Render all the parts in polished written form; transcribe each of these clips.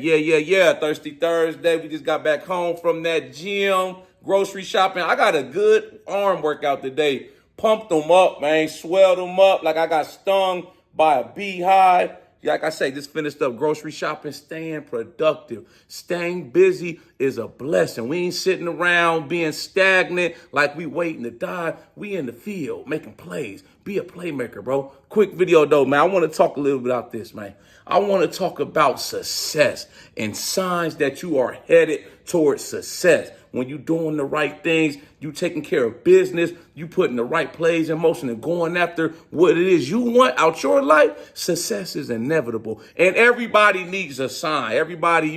Yeah. Thirsty Thursday. We just got back home from that gym, grocery shopping. I got a good arm workout today. Pumped them up, man. Swelled them up like I got stung by a beehive. Like I say, just finished up grocery shopping, staying productive. Staying busy is a blessing. We ain't sitting around being stagnant like we waiting to die. We in the field making plays. Be a playmaker, bro. Quick video though, man. I want to talk a little bit about this, man. I want to talk about success and signs that you are headed towards success. When you doing the right things, you taking care of business, you putting the right plays in motion and going after what it is you want out your life, success is inevitable. And everybody needs a sign. Everybody,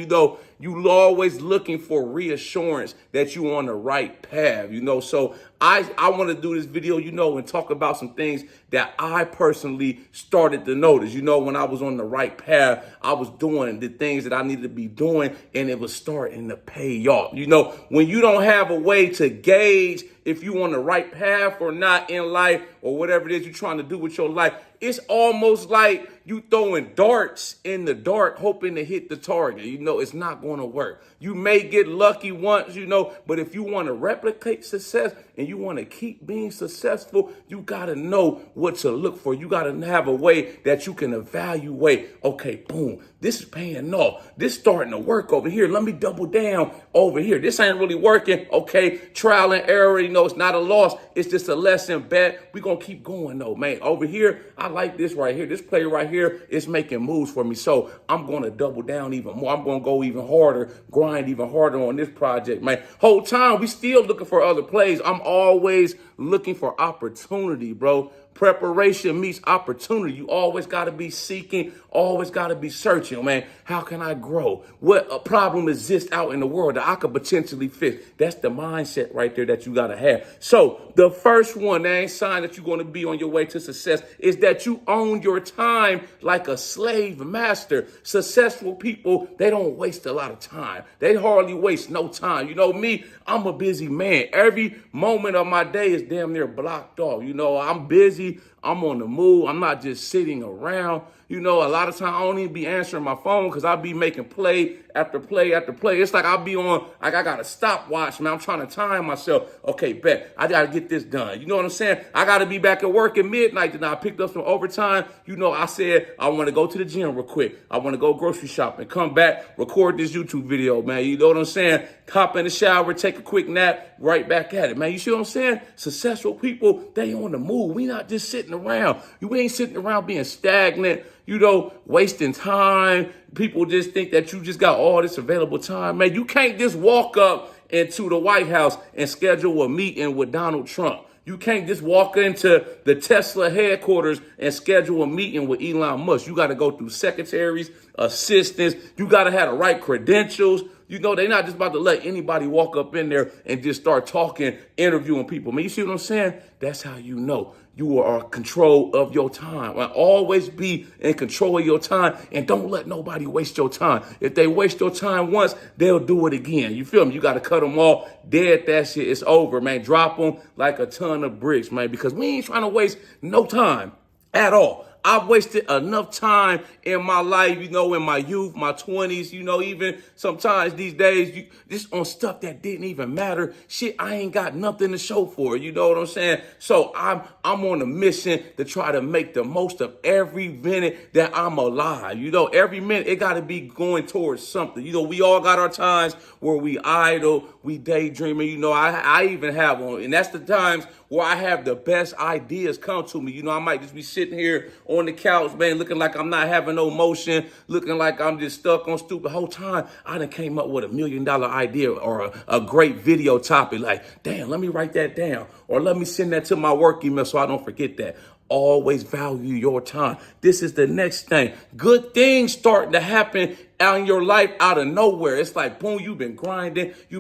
you always looking for reassurance that you on the right path, So I want to do this video, and talk about some things that I personally started to notice. When I was on the right path, I was doing the things that I needed to be doing, and it was starting to pay off. When you don't have a way to gauge if you on the right path or not in life or whatever it is you're trying to do with your life, it's almost like you throwing darts in the dark hoping to hit the target. It's not going to work. You may get lucky once, but if you want to replicate success and you want to keep being successful, you got to know what to look for. You got to have a way that you can evaluate. Okay, boom, this is paying off. This starting to work over here. Let me double down over here. This ain't really working. Okay, trial and error, it's not a loss. It's just a lesson bet. We're going to keep going though, man. Over here, I like this right here. This player right here is making moves for me. So I'm going to double down even more. I'm going to go even harder, grind even harder on this project, man. Whole time, we still looking for other plays. I'm always looking for opportunity, bro. Preparation meets opportunity. You always got to be seeking, always got to be searching, man. How can I grow? What a problem exists out in the world that I could potentially fix? That's the mindset right there that you got to have. So the first one, that ain't sign that you're going to be on your way to success, is that you own your time like a slave master. Successful people, they don't waste a lot of time. They hardly waste no time. Me, I'm a busy man. Every moment of my day is damn near blocked off. I'm busy. I'm on the move. I'm not just sitting around. A lot of times I don't even be answering my phone because I be making play after play after play. It's like I'll be on, like I got a stopwatch, man. I'm trying to time myself. Okay, bet. I got to get this done. You know what I'm saying? I got to be back at work at midnight. Then I picked up some overtime. I said I want to go to the gym real quick. I want to go grocery shopping, come back, record this YouTube video, man. You know what I'm saying? Hop in the shower, take a quick nap, right back at it, man. You see what I'm saying? Successful people, they on the move. We not just sitting around. You ain't sitting around being stagnant, wasting time. People just think that you just got all this available time, man. You can't just walk up into the White House and schedule a meeting with Donald Trump. You can't just walk into the Tesla headquarters and schedule a meeting with Elon Musk. You got to go through secretaries, assistants. You got to have the right credentials. They're not just about to let anybody walk up in there and just start talking, interviewing people. Man, you see what I'm saying? That's how you know you are in control of your time. Always be in control of your time and don't let nobody waste your time. If they waste your time once, they'll do it again. You feel me? You got to cut them off. Dead, that shit is over, man. Drop them like a ton of bricks, man, because we ain't trying to waste no time at all. I've wasted enough time in my life, in my youth, my 20s, even sometimes these days, just on stuff that didn't even matter. Shit, I ain't got nothing to show for it. You know what I'm saying? So I'm on a mission to try to make the most of every minute that I'm alive. Every minute it got to be going towards something. We all got our times where we idle, we daydreaming. I even have one, and that's the times where I have the best ideas come to me. I might just be sitting here on the couch, man, looking like I'm not having no motion, looking like I'm just stuck on stupid. Whole time, I done came up with $1 million idea or a great video topic. Like, damn, let me write that down. Or let me send that to my work email so I don't forget that. Always value your time. This is the next thing. Good things starting to happen out in your life out of nowhere. It's like, boom, you've been grinding. You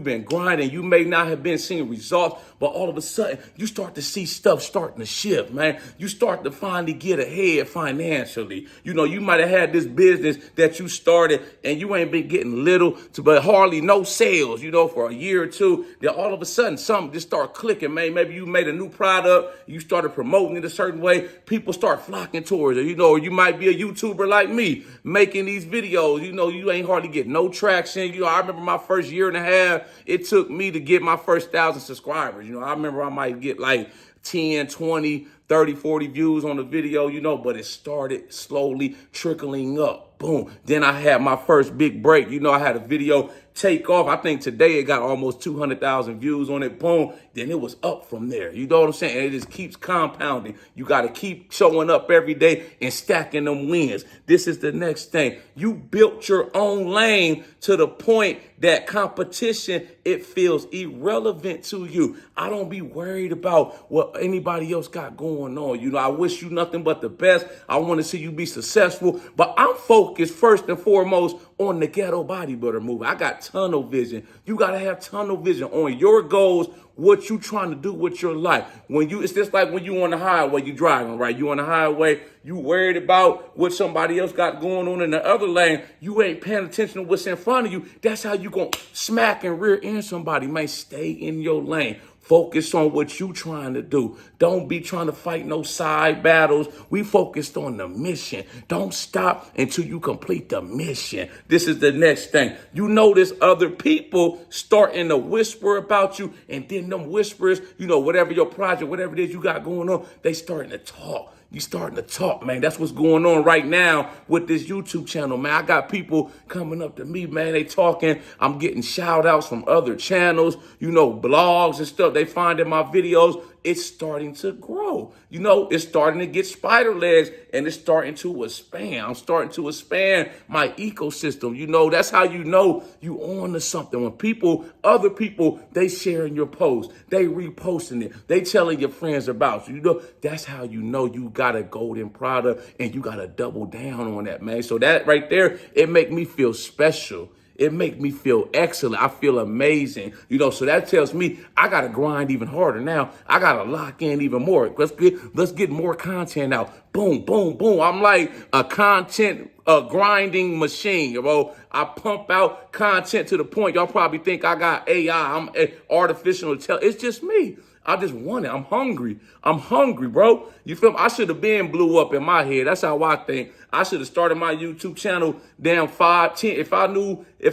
may not have been seeing results, but all of a sudden you start to see stuff starting to shift, man. You start to finally get ahead financially. You might have had this business that you started and you ain't been getting but hardly no sales, for a year or two. Then all of a sudden something just start clicking, man. Maybe you made a new product. You started promoting it a certain way. People start flocking towards it, or you might be a YouTuber like me making these videos. you ain't hardly get no traction. I remember my first year and a half, it took me to get my first 1,000 subscribers. I remember I might get like 10, 20, 30, 40 views on the video, but it started slowly trickling up. Boom. Then I had my first big break. I had a video take off. I think today it got almost 200,000 views on it. Boom. Then it was up from there. You know what I'm saying? And it just keeps compounding. You got to keep showing up every day and stacking them wins. This is the next thing. You built your own lane to the point that competition, it feels irrelevant to you. I don't be worried about what anybody else got going on. I wish you nothing but the best. I want to see you be successful, but I'm focused first and foremost on the Ghetto Bodybuilder movie. I got tunnel vision. You got to have tunnel vision on your goals, what you trying to do with your life. It's just like when you on the highway, you driving, right? You on the highway, you worried about what somebody else got going on in the other lane. You ain't paying attention to what's in front of you. That's how you gonna smack and rear end somebody. Man, stay in your lane. Focus on what you trying to do. Don't be trying to fight no side battles. We focused on the mission. Don't stop until you complete the mission. This is the next thing. You notice other people starting to whisper about you, and then them whispers, whatever your project, whatever it is you got going on, they starting to talk. You starting to talk, man. That's what's going on right now with this YouTube channel, man. I got people coming up to me, man. They talking. I'm getting shout outs from other channels, blogs and stuff. They find in my videos. It's starting to grow. It's starting to get spider legs, and it's starting to expand. I'm starting to expand my ecosystem. That's how you know you on to something. When other people, they sharing your post, they reposting it, they telling your friends about you. That's how you know you got a golden product, and you got to double down on that, man. So that right there, it make me feel special. It makes me feel excellent. I feel amazing. So that tells me I got to grind even harder now. I got to lock in even more. Let's get more content out. Boom, boom, boom. I'm like a grinding machine, bro. I pump out content to the point y'all probably think I got AI. I'm artificial intelligence. It's just me. I just want it. I'm hungry. I'm hungry, bro. You feel me? I should have been blew up in my head. That's how I think. I should have started my YouTube channel damn 5, 10. If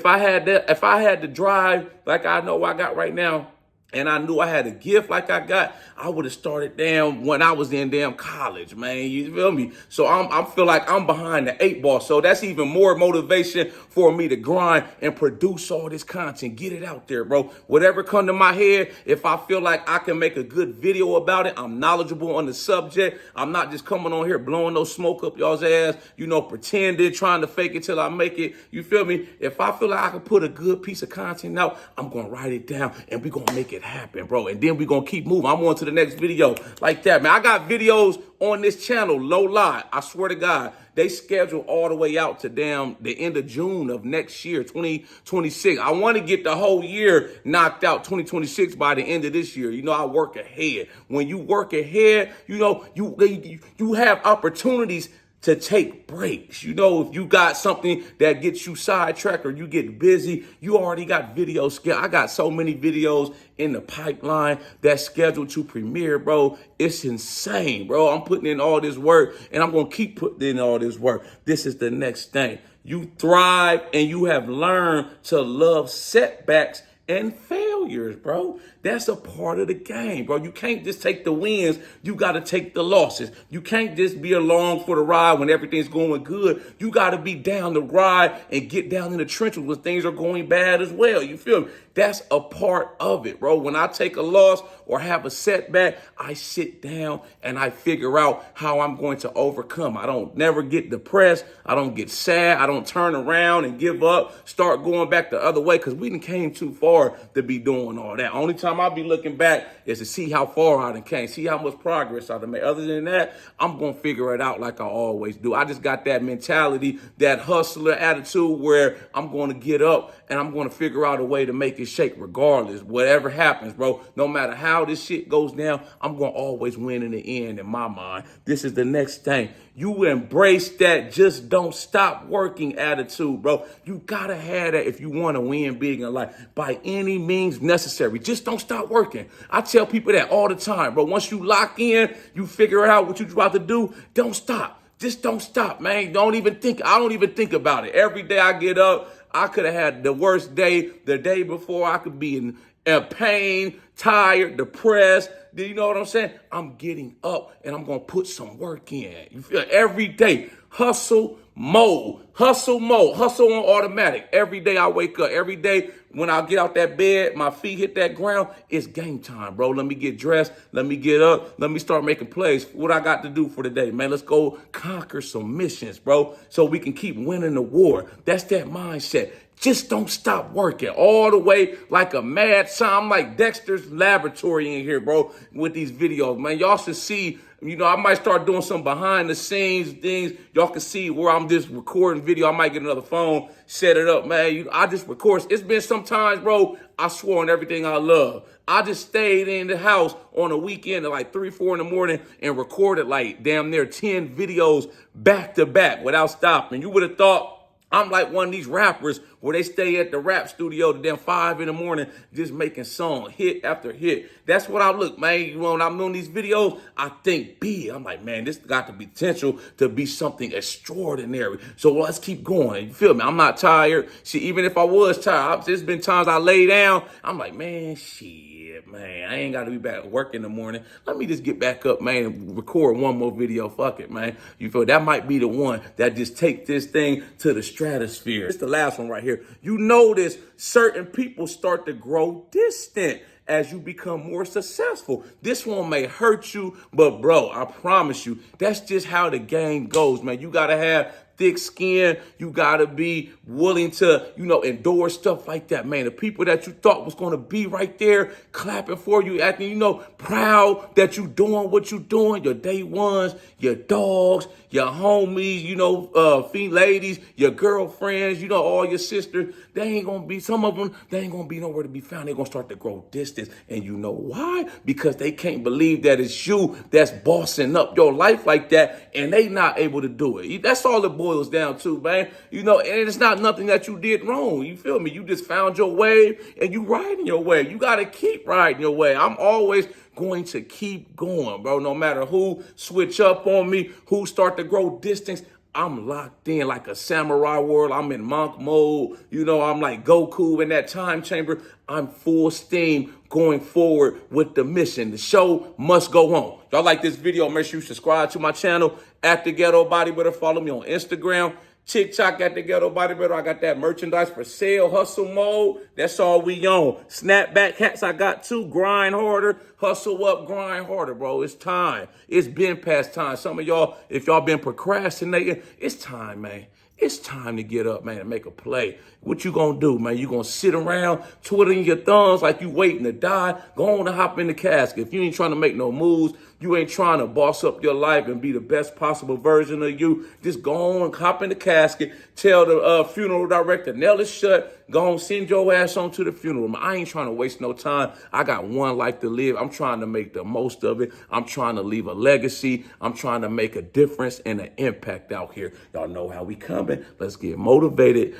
I had the drive like I know I got right now, and I knew I had a gift like I got, I would have started damn when I was in damn college, man. You feel me? So I feel like I'm behind the 8 ball. So that's even more motivation for me to grind and produce all this content. Get it out there, bro. Whatever come to my head, if I feel like I can make a good video about it, I'm knowledgeable on the subject. I'm not just coming on here blowing no smoke up y'all's ass, pretending, trying to fake it till I make it. You feel me? If I feel like I can put a good piece of content out, I'm going to write it down, and we're going to make it happen, bro. And then we're going to keep moving. I'm on to the next video like that, man. I got videos on this channel, low lie. I swear to God, they schedule all the way out to damn the end of June of next year, 2026. I want to get the whole year knocked out, 2026, by the end of this year. I work ahead. When you work ahead, you have opportunities to take breaks. If you got something that gets you sidetracked or you get busy, you already got videos scheduled. I got so many videos in the pipeline that's scheduled to premiere, bro. It's insane, bro. I'm putting in all this work, and I'm going to keep putting in all this work. This is the next thing. You thrive, and you have learned to love setbacks and failures, bro. That's a part of the game, bro. You can't just take the wins. You got to take the losses. You can't just be along for the ride when everything's going good. You got to be down the ride and get down in the trenches when things are going bad as well. You feel me? That's a part of it, bro. When I take a loss or have a setback, I sit down and I figure out how I'm going to overcome. I don't never get depressed. I don't get sad. I don't turn around and give up, start going back the other way, because we done came too far to be doing all that. Only time I'll be looking back is to see how far I done came, see how much progress I done made. Other than that, I'm going to figure it out like I always do. I just got that mentality, that hustler attitude where I'm going to get up and I'm going to figure out a way to make it shake regardless. Whatever happens, bro, no matter how this shit goes down, I'm going to always win in the end in my mind. This is the next thing. You embrace that just don't stop working attitude, bro. You got to have that if you want to win big in life by any means necessary. Just don't stop working. I tell people that all the time, bro. Once you lock in, you figure out what you're about to do, don't stop. Just don't stop, man. Don't even think. I don't even think about it. Every day I get up, I could have had the worst day the day before. I could be in pain, tired, depressed. Do you know what I'm saying? I'm getting up and I'm going to put some work in. You feel every day. Hustle mode, hustle mode, hustle on automatic. Every day I wake up, every day when I get out that bed, my feet hit that ground, it's game time, bro. Let me get dressed. Let me get up. Let me start making plays. What I got to do for the day, man. Let's go conquer some missions, bro, so we can keep winning the war. That's that mindset. Just don't stop working all the way like a mad scientist. I'm like Dexter's Laboratory in here, bro, with these videos, man. Y'all should see, I might start doing some behind the scenes things. Y'all can see where I'm just recording video. I might get another phone, set it up, man. I just record. It's been some times, bro, I swore on everything I love. I just stayed in the house on a weekend at like 3, 4 in the morning and recorded like damn near 10 videos back to back without stopping. You would have thought I'm like one of these rappers where they stay at the rap studio to damn 5 in the morning just making songs, hit after hit. That's what I look, man. When I'm doing these videos, I think big. I'm like, man, this got the potential to be something extraordinary. So let's keep going. You feel me? I'm not tired. See, even if I was tired, there's been times I lay down. I'm like, man, shit, man. I ain't got to be back at work in the morning. Let me just get back up, man, and record one more video. Fuck it, man. You feel that might be the one that just take this thing to the stratosphere. It's the last one right here. You notice certain people start to grow distant as you become more successful. This one may hurt you, but bro, I promise you, that's just how the game goes, man. You got to have thick skin. You got to be willing to, endure stuff like that, man. The people that you thought was going to be right there clapping for you, acting, proud that you doing what you doing, your day ones, your dogs, your homies, ladies, your girlfriends, all your sisters, they ain't going to be, some of them, they ain't going to be nowhere to be found. They're going to start to grow distance. And you know why? Because they can't believe that it's you that's bossing up your life like that, and they not able to do it. That's all it boils down to, man. And it's not nothing that you did wrong. You feel me? You just found your way and you riding your way. You got to keep riding your way. I'm always going to keep going, bro. No matter who switch up on me, who start to grow distance, I'm locked in like a samurai world. I'm in monk mode. I'm like Goku in that time chamber. I'm full steam going forward with the mission. The show must go on. Y'all like this video, make sure you subscribe to my channel at the Ghetto Bodybuilder. Follow me on Instagram, TikTok at the Ghetto Bodybuilder. I got that merchandise for sale, hustle mode. That's all we on. Snapback hats I got too. Grind harder, hustle up, grind harder, bro. It's time. It's been past time. Some of y'all, if y'all been procrastinating, it's time, man. It's time to get up, man, and make a play. What you gonna do, man? You gonna sit around twiddling your thumbs like you waiting to die? Go on and hop in the casket. If you ain't trying to make no moves, you ain't trying to boss up your life and be the best possible version of you, just go on and hop in the casket. Tell the funeral director, nail it shut. Go on, send your ass on to the funeral. I ain't trying to waste no time. I got one life to live. I'm trying to make the most of it. I'm trying to leave a legacy. I'm trying to make a difference and an impact out here. Y'all know how we coming. Let's get motivated,